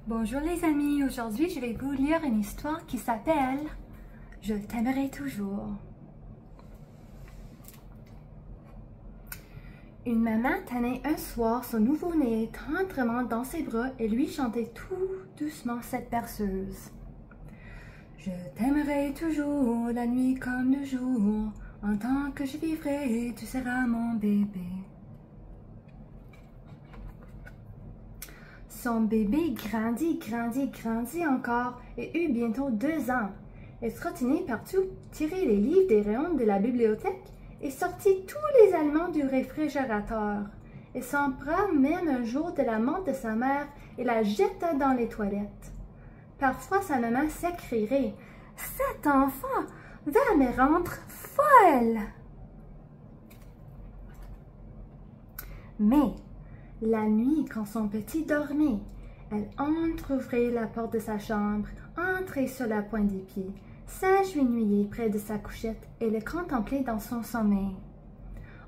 Bonjour les amis, aujourd'hui je vais vous lire une histoire qui s'appelle « Je t'aimerai toujours ». Une maman tenait un soir son nouveau-né tendrement dans ses bras et lui chantait tout doucement cette berceuse. « Je t'aimerai toujours la nuit comme le jour, en tant que je vivrai, tu seras mon bébé. » Son bébé grandit encore et eut bientôt 2 ans. Elle trottinait partout, tirait les livres des rayons de la bibliothèque et sortit tous les aliments du réfrigérateur. Elle s'empara même un jour de la menthe de sa mère et la jeta dans les toilettes. Parfois sa maman s'écrierait « Cet enfant va me rendre folle !» Mais la nuit, quand son petit dormait, elle entr'ouvrait la porte de sa chambre, entrait sur la pointe des pieds, s'agenouillait près de sa couchette et le contemplait dans son sommeil.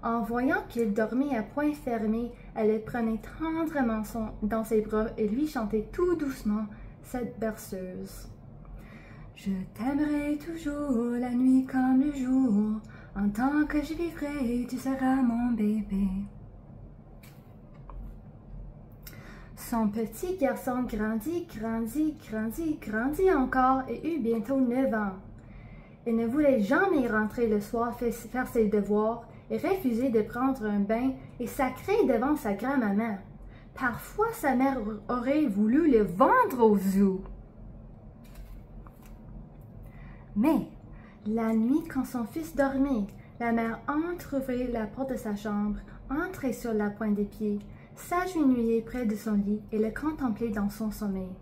En voyant qu'il dormait à poings fermés, elle le prenait tendrement dans ses bras et lui chantait tout doucement cette berceuse. « Je t'aimerai toujours la nuit comme le jour, en tant que je vivrai, tu seras mon bébé. » Son petit garçon grandit encore et eut bientôt 9 ans. Il ne voulait jamais rentrer le soir faire ses devoirs et refusait de prendre un bain et sacrait devant sa grand-maman. Parfois, sa mère aurait voulu le vendre au zoo. Mais, la nuit, quand son fils dormait, la mère entr'ouvrit la porte de sa chambre, entrait sur la pointe des pieds, s'agenouillait près de son lit et le contemplait dans son sommeil.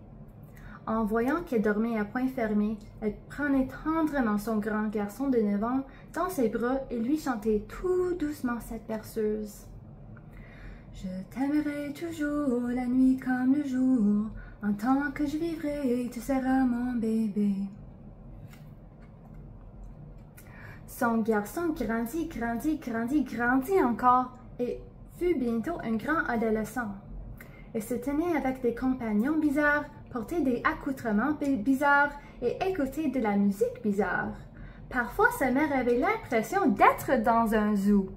En voyant qu'il dormait à poings fermés, elle prenait tendrement son grand garçon de 9 ans dans ses bras et lui chantait tout doucement cette berceuse. « Je t'aimerai toujours la nuit comme le jour, en tant que je vivrai, tu seras mon bébé. » Son garçon grandit encore et fut bientôt un grand adolescent. Il se tenait avec des compagnons bizarres, portait des accoutrements bizarres et écoutait de la musique bizarre. Parfois, sa mère avait l'impression d'être dans un zoo.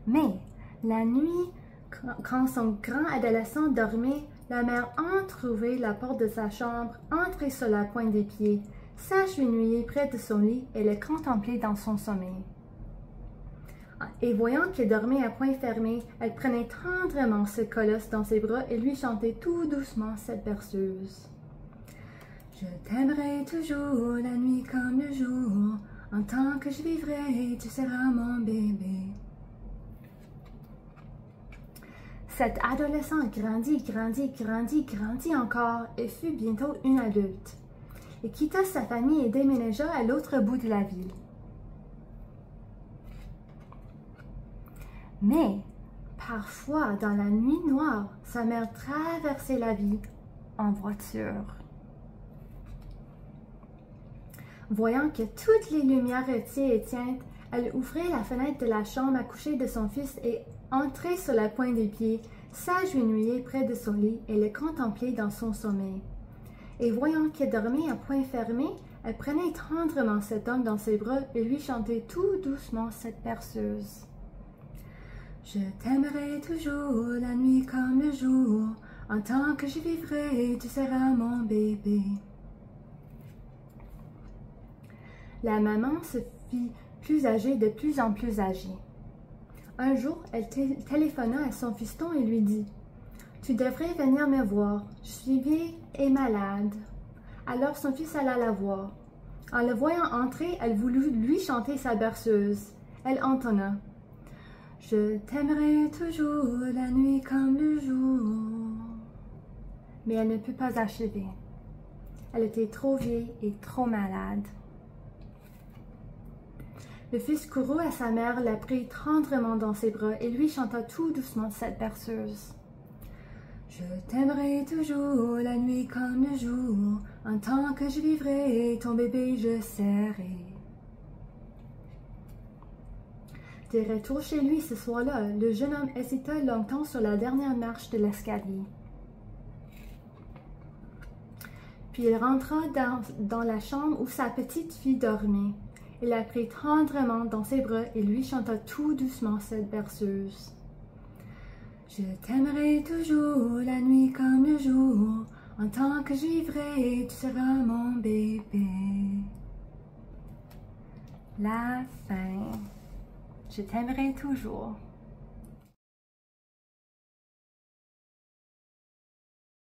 Mais, la nuit, quand son grand adolescent dormait, la mère entr'ouvrit la porte de sa chambre, entrait sur la pointe des pieds, s'agenouillait près de son lit et le contemplait dans son sommeil. Et voyant qu'il dormait à poings fermés, elle prenait tendrement ce colosse dans ses bras et lui chantait tout doucement cette berceuse. « Je t'aimerai toujours la nuit comme le jour, en tant que je vivrai, tu seras mon bébé. » Cet adolescent grandit encore et fut bientôt une adulte. Il quitta sa famille et déménagea à l'autre bout de la ville. Mais, parfois, dans la nuit noire, sa mère traversait la ville en voiture. Voyant que toutes les lumières étaient éteintes, elle ouvrait la fenêtre de la chambre à coucher de son fils et entrait sur la pointe des pieds, s'agenouillait près de son lit et le contemplait dans son sommeil. Et voyant qu'il dormait à poings fermés, elle prenait tendrement cet homme dans ses bras et lui chantait tout doucement cette berceuse. Je t'aimerai toujours la nuit comme le jour, en tant que je vivrai, tu seras mon bébé. La maman se fit de plus en plus âgée. Un jour, elle téléphona à son fiston et lui dit « Tu devrais venir me voir, je suis vieille et malade. » Alors son fils alla la voir. En le voyant entrer, elle voulut lui chanter sa berceuse. Elle entonna « Je t'aimerai toujours la nuit comme le jour. » Mais elle ne put pas achever. Elle était trop vieille et trop malade. Le fils courut à sa mère, la prit tendrement dans ses bras et lui chanta tout doucement cette berceuse. « Je t'aimerai toujours la nuit comme le jour, en tant que je vivrai, ton bébé je serai. » De retour chez lui ce soir-là, le jeune homme hésita longtemps sur la dernière marche de l'escalier. Puis il rentra dans la chambre où sa petite fille dormait. Il la prit tendrement dans ses bras et lui chanta tout doucement cette berceuse. Je t'aimerai toujours la nuit comme le jour, en tant que je vivrai, tu seras mon bébé. La fin. Je t'aimerai toujours.